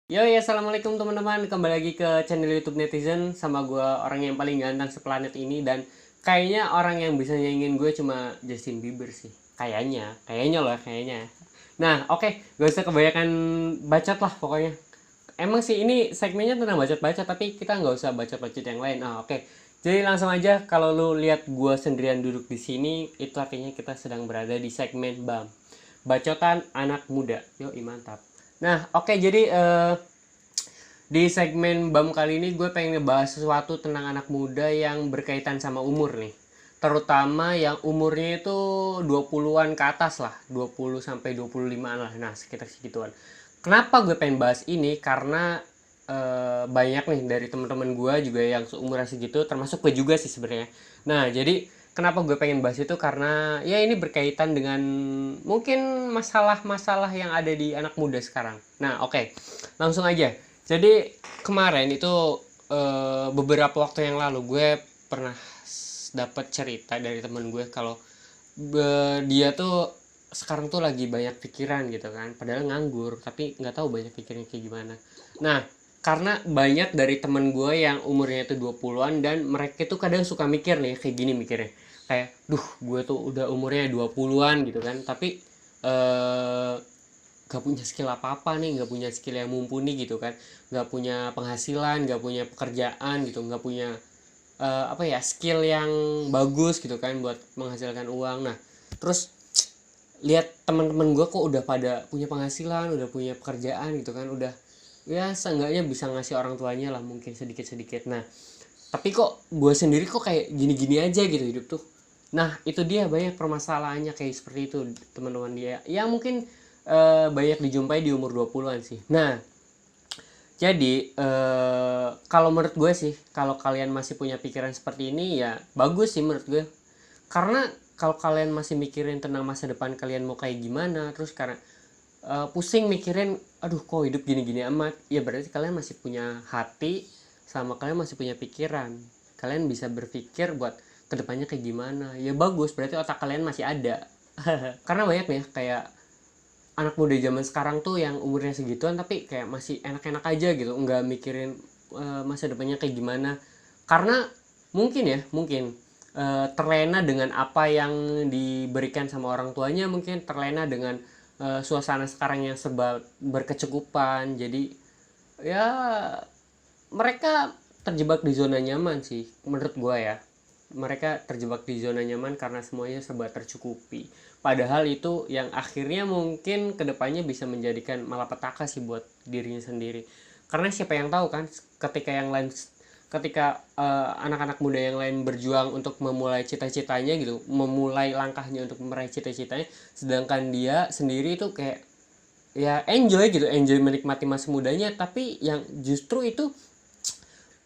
Yo ya, assalamualaikum teman-teman. Kembali lagi ke channel YouTube Netizen sama gue, orang yang paling ganteng seplanet ini. Dan kayaknya orang yang bisa nyanyiin gue cuma Justin Bieber sih. Kayaknya loh, kayaknya. Nah, oke, gak usah kebanyakan bacot lah pokoknya. Emang sih ini segmennya tentang bacot-bacot, tapi kita nggak usah bacot-bacot yang lain. Oke. Jadi langsung aja, kalau lu lihat gue sendirian duduk di sini, itu artinya kita sedang berada di segmen BAM. Bacotan anak muda. Yo, mantap. Nah, oke, jadi di segmen BAM kali ini gue pengen ngebahas sesuatu tentang anak muda yang berkaitan sama umur nih. Terutama yang umurnya itu 20-an ke atas lah, 20 sampai 25-an lah. Nah, sekitar segituan. Kenapa gue pengen bahas ini? Karena banyak nih dari teman-teman gue juga yang seumuran segitu, termasuk gue juga sih sebenarnya. Nah, jadi kenapa gue pengen bahas itu karena ya ini berkaitan dengan mungkin masalah-masalah yang ada di anak muda sekarang. Nah, oke. Langsung aja. Jadi kemarin itu beberapa waktu yang lalu gue pernah dapat cerita dari teman gue kalau dia tuh sekarang tuh lagi banyak pikiran gitu kan, padahal nganggur tapi nggak tahu banyak pikirnya kayak gimana. Nah, karena banyak dari temen gue yang umurnya itu 20-an dan mereka tuh kadang suka mikir nih kayak gini mikirnya. Kayak, duh, gue tuh udah umurnya 20-an gitu kan, tapi eh gak punya skill apa-apa nih, gak punya skill yang mumpuni gitu kan, gak punya penghasilan, gak punya pekerjaan gitu, gak punya apa ya, skill yang bagus gitu kan buat menghasilkan uang. Nah, terus lihat teman-teman gue kok udah pada punya penghasilan, udah punya pekerjaan gitu kan, udah ya seenggaknya bisa ngasih orang tuanya lah mungkin sedikit-sedikit. Nah, tapi kok gue sendiri kok kayak gini-gini aja gitu hidup tuh. Nah, itu dia banyak permasalahannya kayak seperti itu teman-teman dia. Ya mungkin banyak dijumpai di umur 20-an sih. Nah, jadi kalau menurut gue sih, kalau kalian masih punya pikiran seperti ini ya bagus sih menurut gue. Karena kalau kalian masih mikirin tentang masa depan kalian mau kayak gimana, terus karena pusing mikirin, aduh kok hidup gini-gini amat, ya berarti kalian masih punya hati, sama kalian masih punya pikiran. Kalian bisa berpikir buat kedepannya kayak gimana. Ya bagus, berarti otak kalian masih ada. Karena banyak nih kayak anak muda zaman sekarang tuh yang umurnya segituan tapi kayak masih enak-enak aja gitu, nggak mikirin masa depannya kayak gimana. Karena mungkin terlena dengan apa yang diberikan sama orang tuanya, mungkin terlena dengan suasana sekarang yang serba berkecukupan. Jadi ya mereka terjebak di zona nyaman sih menurut gue ya. Mereka terjebak di zona nyaman karena semuanya serba tercukupi, padahal itu yang akhirnya mungkin kedepannya bisa menjadikan malapetaka sih buat dirinya sendiri. Karena siapa yang tahu kan, ketika anak-anak muda yang lain berjuang untuk memulai cita-citanya gitu, memulai langkahnya untuk meraih cita-citanya, sedangkan dia sendiri itu kayak ya enjoy menikmati masa mudanya, tapi yang justru itu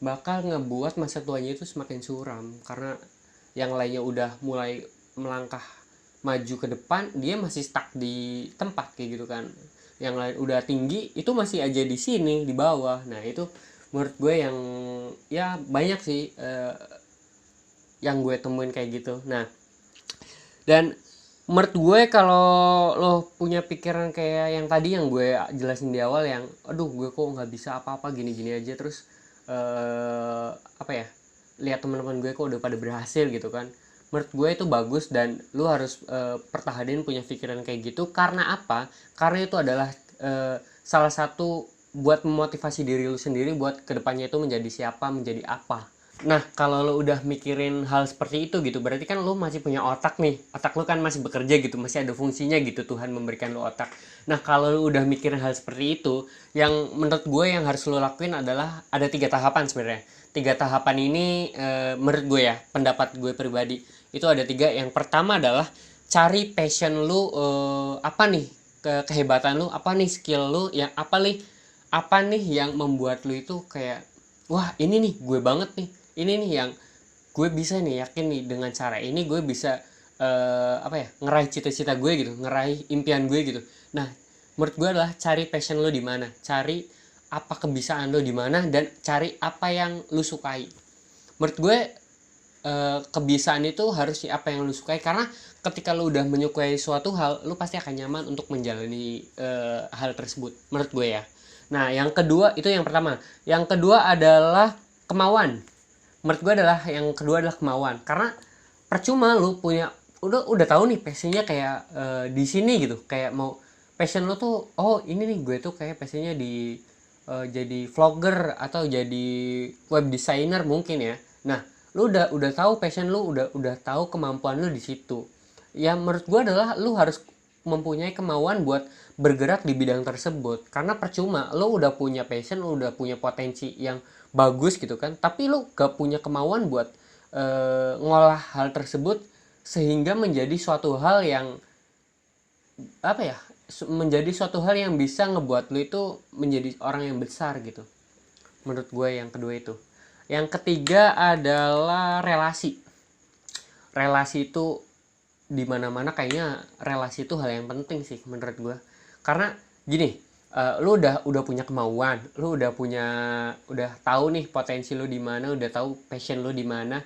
bakal ngebuat masa tuanya itu semakin suram. Karena yang lainnya udah mulai melangkah maju ke depan, dia masih stuck di tempat kayak gitu kan. Yang lain udah tinggi, itu masih aja di sini di bawah. Nah, itu menurut gue yang ya banyak sih yang gue temuin kayak gitu. Nah, dan menurut gue kalau lo punya pikiran kayak yang tadi yang gue jelasin di awal, yang aduh gue kok nggak bisa apa-apa gini-gini aja, terus apa ya, lihat teman-teman gue kok udah pada berhasil gitu kan, menurut gue itu bagus dan lu harus pertahanin punya pikiran kayak gitu. Karena apa? Karena itu adalah salah satu buat memotivasi diri lu sendiri buat kedepannya itu menjadi siapa, menjadi apa. Nah, kalau lo udah mikirin hal seperti itu gitu, berarti kan lo masih punya otak nih. Otak lo kan masih bekerja gitu, masih ada fungsinya gitu, Tuhan memberikan lo otak. Nah, kalau lo udah mikirin hal seperti itu, yang menurut gue yang harus lo lakuin adalah ada 3 tahapan sebenarnya. 3 tahapan ini menurut gue ya, pendapat gue pribadi, itu ada 3. Yang pertama adalah cari passion lo, apa nih kehebatan lo, apa nih skill lo, yang apa nih yang membuat lo itu kayak, wah ini nih gue banget nih, ini nih yang gue bisa nih, yakin nih dengan cara ini gue bisa apa ya, ngeraih cita-cita gue gitu, ngeraih impian gue gitu. Nah, menurut gue adalah cari passion lo di mana, cari apa kebisaan lo di mana, dan cari apa yang lo sukai. Menurut gue kebiasaan itu harus apa yang lo sukai, karena ketika lo udah menyukai suatu hal, lo pasti akan nyaman untuk menjalani hal tersebut menurut gue ya. Nah, yang kedua itu yang pertama. Yang kedua adalah kemauan. Menurut gue adalah yang kedua adalah kemauan. Karena percuma lu punya udah tahu nih passionnya kayak di sini gitu. Kayak mau passion lu tuh, oh ini nih gue tuh kayak passionnya di jadi vlogger atau jadi web designer mungkin ya. Nah, lu udah tahu passion lu, udah tahu kemampuan lu di situ. Ya menurut gue adalah lu harus mempunyai kemauan buat bergerak di bidang tersebut. Karena percuma lu udah punya passion, lu udah punya potensi yang bagus gitu kan, tapi lu gak punya kemauan buat ngolah hal tersebut sehingga menjadi suatu hal yang apa ya, menjadi suatu hal yang bisa ngebuat lu itu menjadi orang yang besar gitu. Menurut gue yang kedua itu. Yang ketiga adalah relasi. Relasi itu di mana-mana kayaknya relasi itu hal yang penting sih menurut gue. Karena gini, lu udah punya kemauan, lu udah tahu nih potensi lu di mana, udah tahu passion lu di mana,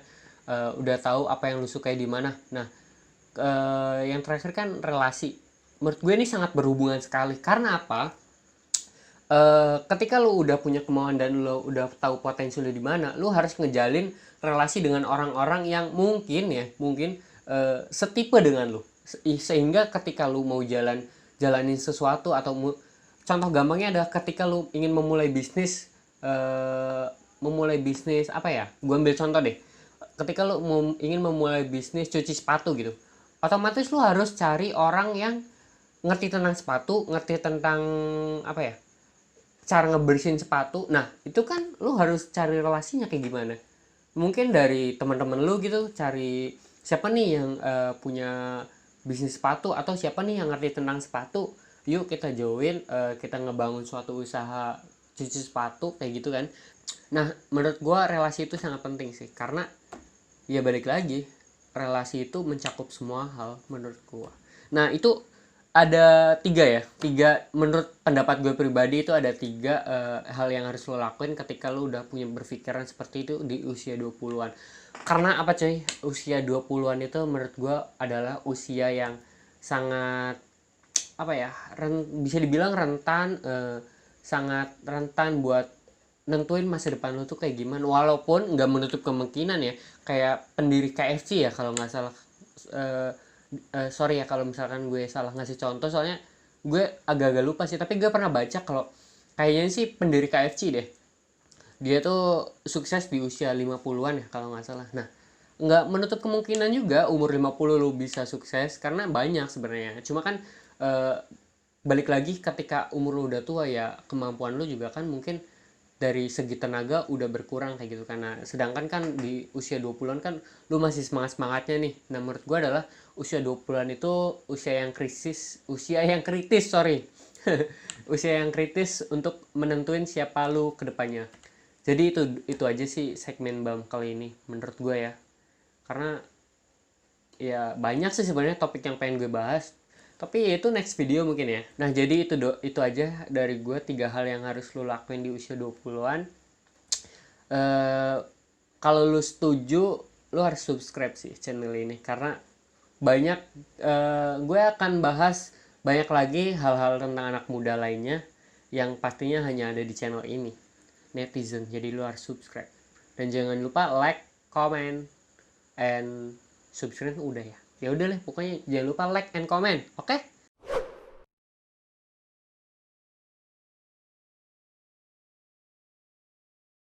udah tahu apa yang lu sukai di mana. Nah, yang terakhir kan relasi. Menurut gue ini sangat berhubungan sekali. Karena apa? Ketika lu udah punya kemauan dan lu udah tahu potensi lu di mana, lu harus ngejalin relasi dengan orang-orang yang mungkin setipe dengan lu. Sehingga ketika lu mau jalanin sesuatu atau contoh gampangnya adalah ketika lu ingin memulai bisnis apa ya? Gua ambil contoh deh. Ketika lu ingin memulai bisnis cuci sepatu gitu, otomatis lu harus cari orang yang ngerti tentang sepatu, ngerti tentang apa ya, cara ngebersihin sepatu. Nah itu kan lu harus cari relasinya kayak gimana. Mungkin dari teman-teman lu gitu, cari siapa nih yang punya bisnis sepatu, atau siapa nih yang ngerti tentang sepatu, yuk kita join, kita ngebangun suatu usaha cuci sepatu kayak gitu kan. Nah menurut gua relasi itu sangat penting sih, karena ya balik lagi, relasi itu mencakup semua hal menurut gua. Nah itu ada tiga menurut pendapat gue pribadi, itu ada tiga hal yang harus lo lakuin ketika lo udah punya berpikiran seperti itu di usia 20-an. Karena apa coy, usia 20-an itu menurut gue adalah usia yang sangat apa ya, bisa dibilang rentan, sangat rentan buat nentuin masa depan lo tuh kayak gimana. Walaupun nggak menutup kemungkinan ya, kayak pendiri KFC ya kalau nggak salah, sorry ya kalau misalkan gue salah ngasih contoh, soalnya gue agak-agak lupa sih, tapi gue pernah baca kalau kayaknya sih pendiri KFC deh, dia tuh sukses di usia 50-an ya kalau nggak salah. Nah nggak menutup kemungkinan juga umur 50 lu bisa sukses, karena banyak sebenarnya. Cuma kan balik lagi, ketika umur lu udah tua ya kemampuan lu juga kan mungkin dari segi tenaga udah berkurang kayak gitu. Karena sedangkan kan di usia 20-an kan lu masih semangat-semangatnya nih. Nah menurut gue adalah usia 20-an itu usia yang kritis sorry usia yang kritis untuk menentuin siapa lu kedepannya. Jadi itu aja sih segmen BAM kali ini menurut gue ya. Karena ya banyak sih sebenarnya topik yang pengen gue bahas, tapi itu next video mungkin ya. Nah jadi itu aja dari gue, 3 hal yang harus lu lakuin di usia 20-an. Kalau lu setuju, lu harus subscribe sih channel ini, karena banyak gue akan bahas banyak lagi hal-hal tentang anak muda lainnya yang pastinya hanya ada di channel ini, Netizen. Jadi lu harus subscribe, dan jangan lupa like, comment, and subscribe. Udah ya udah lah pokoknya, jangan lupa like and comment, oke?